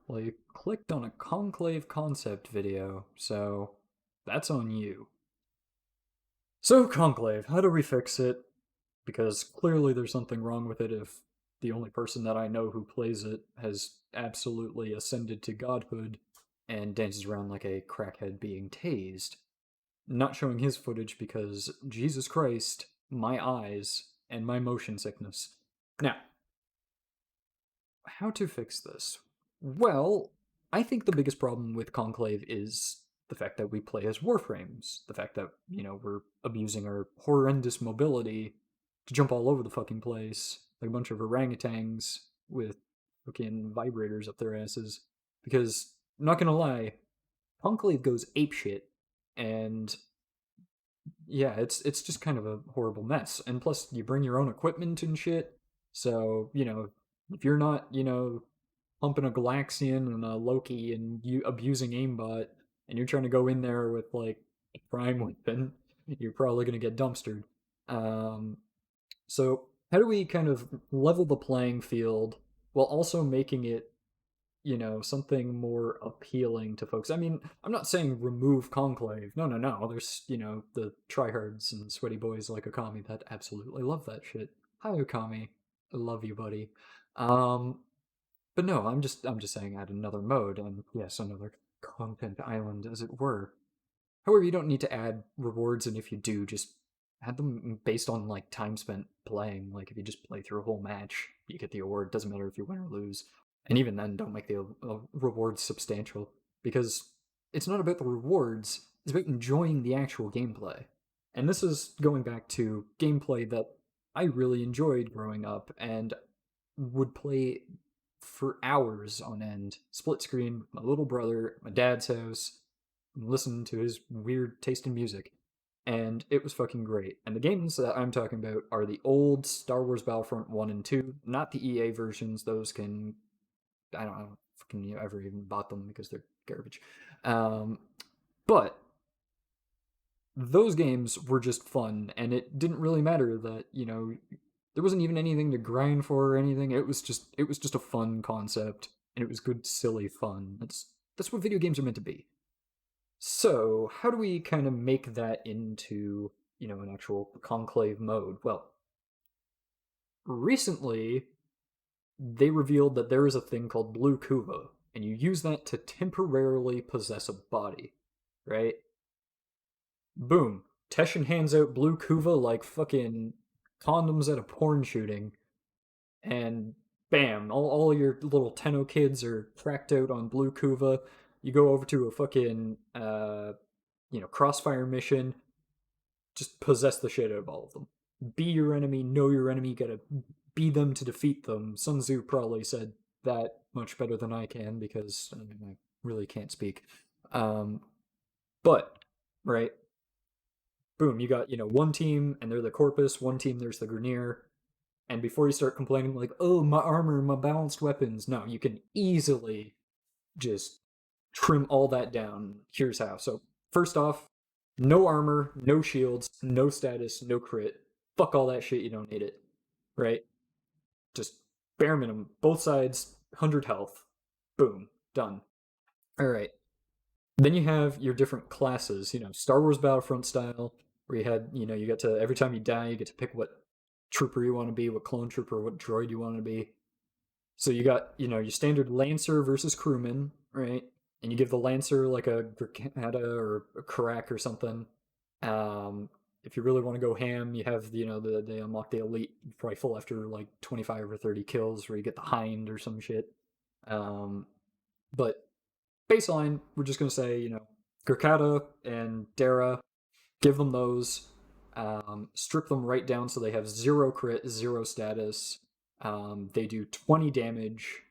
Well, you clicked on a Conclave concept video, so that's on you. So, Conclave, how do we fix it? Because clearly there's something wrong with it if the only person that I know who plays it has absolutely ascended to godhood and dances around like a crackhead being tased. Not showing his footage because, Jesus Christ, my eyes and my motion sickness. Now, how to fix this? Well, I think the biggest problem with Conclave is the fact that we play as Warframes. The fact that, we're abusing our horrendous mobility to jump all over the fucking place like a bunch of orangutans with fucking vibrators up their asses. Because, I'm not gonna lie, Conclave goes apeshit, and yeah, it's just kind of a horrible mess. And plus, you bring your own equipment and shit, so, if you're not, pumping a Galaxian and a Loki and you abusing aimbot, and you're trying to go in there with like a prime weapon, you're probably gonna get dumpstered. So how do we kind of level the playing field while also making it, something more appealing to folks? I mean, I'm not saying remove Conclave. No, no, no. There's, the tryhards and sweaty boys like Okami that absolutely love that shit. Hi, Okami. I love you, buddy. Um, but no, I'm just saying add another mode and yes, another content island as it were. However, you don't need to add rewards, and if you do, just add them based on like time spent playing. Like if you just play through a whole match, you get the award. Doesn't matter if you win or lose. And even then, don't make the rewards substantial because it's not about the rewards. It's about enjoying the actual gameplay. And this is going back to gameplay that I really enjoyed growing up and would play for hours on end, split screen with my little brother at my dad's house, and listen to his weird taste in music. And it was fucking great. And the games that I'm talking about are the old Star Wars Battlefront 1 and 2, not the EA versions. Those can, I don't know, fucking you ever even bought them because they're garbage. Um, but those games were just fun, and it didn't really matter that, there wasn't even anything to grind for or anything. It was just a fun concept, and it was good, silly fun. That's what video games are meant to be. So, how do we kind of make that into, an actual conclave mode? Well, recently they revealed that there is a thing called blue kuva, and you use that to temporarily possess a body, right? Boom. Teshin hands out blue kuva like fucking condoms at a porn shooting, and bam, all your little Tenno kids are cracked out on blue kuva. You go over to a fucking crossfire mission, just possess the shit out of all of them. Be your enemy, know your enemy, gotta be them to defeat them. Sun Tzu probably said that much better than I can because I really can't speak. Um, but right, boom, you got one team and they're the Corpus, one team there's the Grineer, and before you start complaining like, oh, my armor, my balanced weapons, no, you can easily just trim all that down. Here's how. So first off, no armor, no shields, no status, no crit. Fuck all that shit. You don't need it, right? Just bare minimum. Both sides, 100 health. Boom, done. All right. Then you have your different classes. Star Wars Battlefront style, where you had, you get to every time you die, you get to pick what trooper you want to be, what clone trooper, what droid you want to be. So you got, your standard Lancer versus Crewman, right? And you give the Lancer like a Grikata or a Karak or something. If you really want to go ham, you have they unlock the elite rifle after like 25 or 30 kills, where you get the Hind or some shit. But baseline, we're just gonna say Grikata and Derra, give them those. Strip them right down so they have 0 crit, 0 status. They do 20 damage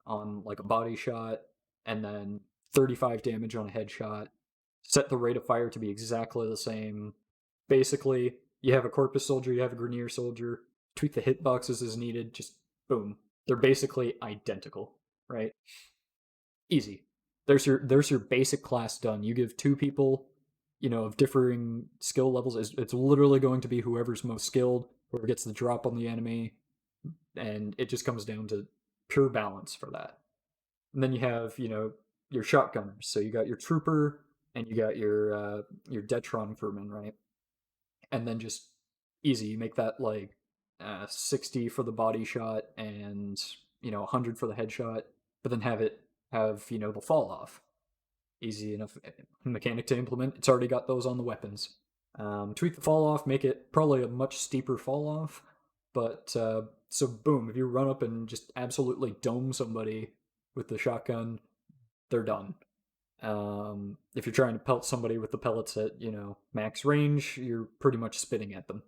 on like a body shot, and then 35 damage on a headshot. Set the rate of fire to be exactly the same. Basically, you have a Corpus soldier, you have a Grineer soldier. Tweak the hitboxes as needed. Just boom. They're basically identical, right? Easy. There's your basic class done. You give 2 people, of differing skill levels. It's literally going to be whoever's most skilled, whoever gets the drop on the enemy, and it just comes down to pure balance for that. And then you have, your shotgunners. So you got your trooper and you got your Detron Crewman, right? And then just easy. You make that like 60 for the body shot and 100 for the headshot, but then have the fall off. Easy enough mechanic to implement. It's already got those on the weapons. Tweak the fall off, make it probably a much steeper fall off. But so boom, if you run up and just absolutely dome somebody with the shotgun, they're done. If you're trying to pelt somebody with the pellets at max range, you're pretty much spitting at them.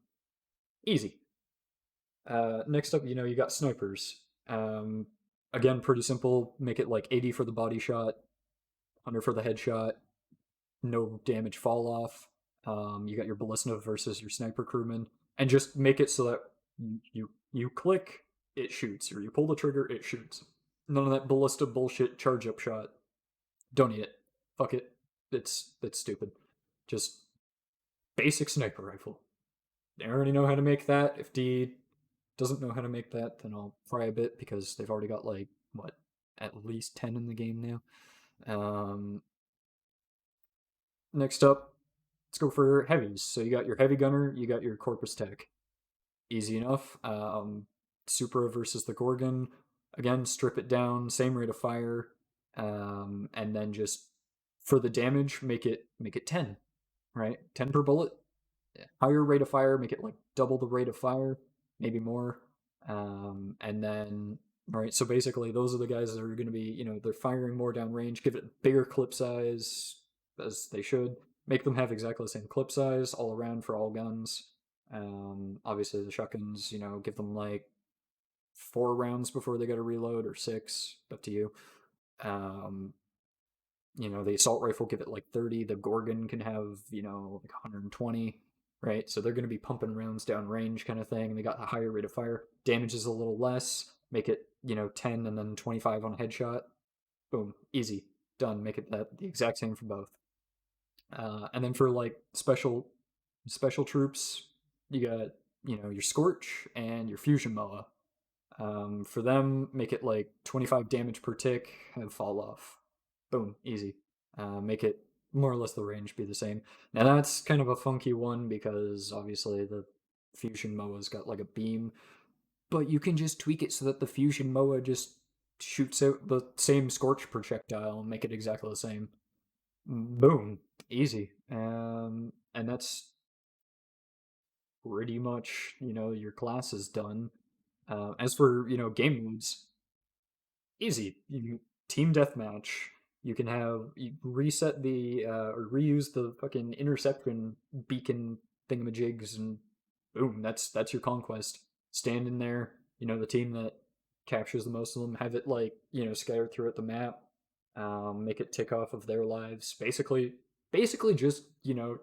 Easy. Next up, you got snipers. Again, pretty simple. Make it like 80 for the body shot, 100 for the headshot, no damage fall off. You got your ballista versus your sniper crewman, and just make it so that you click, it shoots, or you pull the trigger, it shoots. None of that ballista bullshit charge up shot. Don't need it. Fuck it. It's stupid. Just basic sniper rifle. I already know how to make that. If D doesn't know how to make that, then I'll try a bit because they've already got like what, at least 10 in the game now. Next up, let's go for heavies. So you got your heavy gunner, you got your corpus tech. Easy enough. Supra versus the Gorgon. Again, strip it down, same rate of fire, and then just for the damage, make it 10, right? 10 per bullet. Higher rate of fire, make it like double the rate of fire, maybe more. And then, right, so basically those are the guys that are going to be, they're firing more downrange. Give it bigger clip size, as they should. Make them have exactly the same clip size all around for all guns. Obviously the shotguns, give them like 4 rounds before they got to reload, or 6, up to you. The assault rifle, give it like 30. The Gorgon can have, like 120, right? So they're going to be pumping rounds down range kind of thing. They got a higher rate of fire. Damage is a little less. Make it, 10 and then 25 on a headshot. Boom. Easy. Done. Make it the exact same for both. And then for like special troops, you got, your Scorch and your Fusion Moa. For them, make it like 25 damage per tick, have fall off. Boom, easy. Make it more or less the range be the same. Now that's kind of a funky one because obviously the Fusion Moa's got like a beam, but you can just tweak it so that the Fusion Moa just shoots out the same Scorch projectile and make it exactly the same. Boom, easy. And that's pretty much, your class is done. As for, game modes, easy. Team deathmatch. You can you reset the or reuse the fucking interception beacon thingamajigs, and boom, that's your conquest. Stand in there, the team that captures the most of them, have it like scattered throughout the map, make it tick off of their lives. Basically, just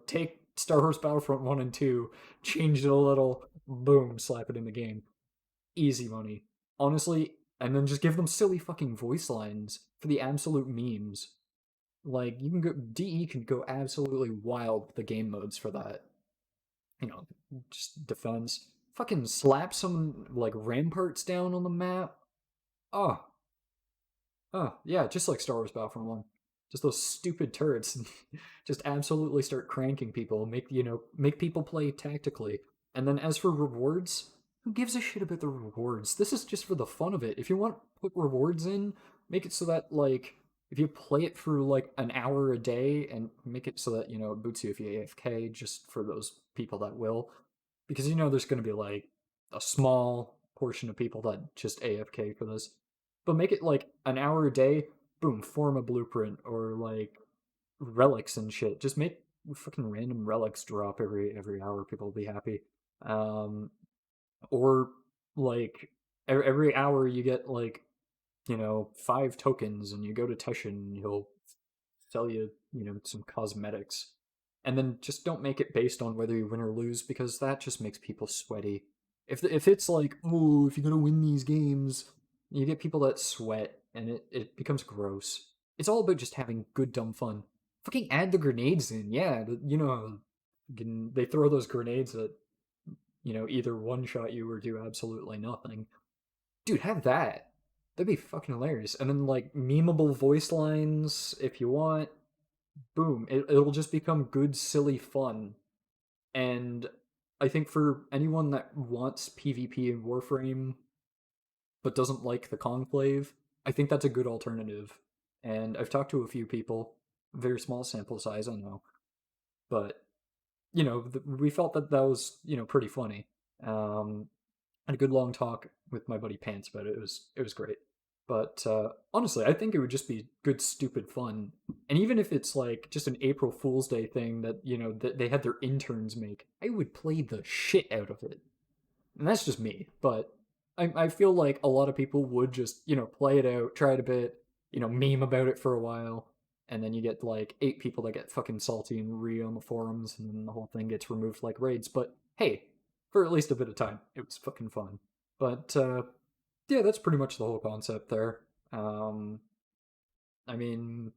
take Star Wars Battlefront 1 and 2, change it a little, boom, slap it in the game. Easy money. Honestly, and then just give them silly fucking voice lines for the absolute memes. Like you can go DE can go absolutely wild with the game modes for that. Just defense. Fucking slap some like ramparts down on the map. Oh, yeah, just like Star Wars Battlefront 1. Just those stupid turrets just absolutely start cranking people, make people play tactically. And then as for rewards, who gives a shit about the rewards? This is just for the fun of it. If you want to put rewards in, make it so that like if you play it for like an hour a day, and make it so that it boots you if you AFK, just for those people that will, because there's going to be like a small portion of people that just AFK for this. But make it like an hour a day, boom, form a blueprint, or like relics and shit. Just make fucking random relics drop every hour. People will be happy. Or like every hour you get like 5 tokens, and you go to Teshin, and he'll sell you some cosmetics. And then just don't make it based on whether you win or lose, because that just makes people sweaty. If it's like, oh, if you're gonna win these games, you get people that sweat, and it becomes gross. It's all about just having good dumb fun. Fucking add the grenades in, yeah. They throw those grenades that either one shot you or do absolutely nothing. Dude, have that. That'd be fucking hilarious. And then like memeable voice lines if you want. Boom. It'll just become good, silly fun. And I think for anyone that wants PvP in Warframe but doesn't like the Conclave, I think that's a good alternative. And I've talked to a few people, very small sample size, I know, but we felt that that was pretty funny. Had a good long talk with my buddy Pants about it. It was great. But honestly, I think it would just be good, stupid fun. And even if it's like just an April Fool's Day thing that that they had their interns make, I would play the shit out of it. And that's just me. But I feel like a lot of people would just play it out, try it a bit, meme about it for a while, and then you get like 8 people that get fucking salty and re on the forums, and then the whole thing gets removed like raids. But hey, for at least a bit of time, it was fucking fun. But yeah, that's pretty much the whole concept there. Um, I mean,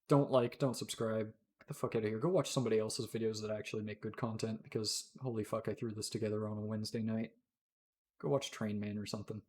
don't like, don't subscribe. Get the fuck out of here. Go watch somebody else's videos that actually make good content because holy fuck, I threw this together on a Wednesday night. Go watch Train Man or something.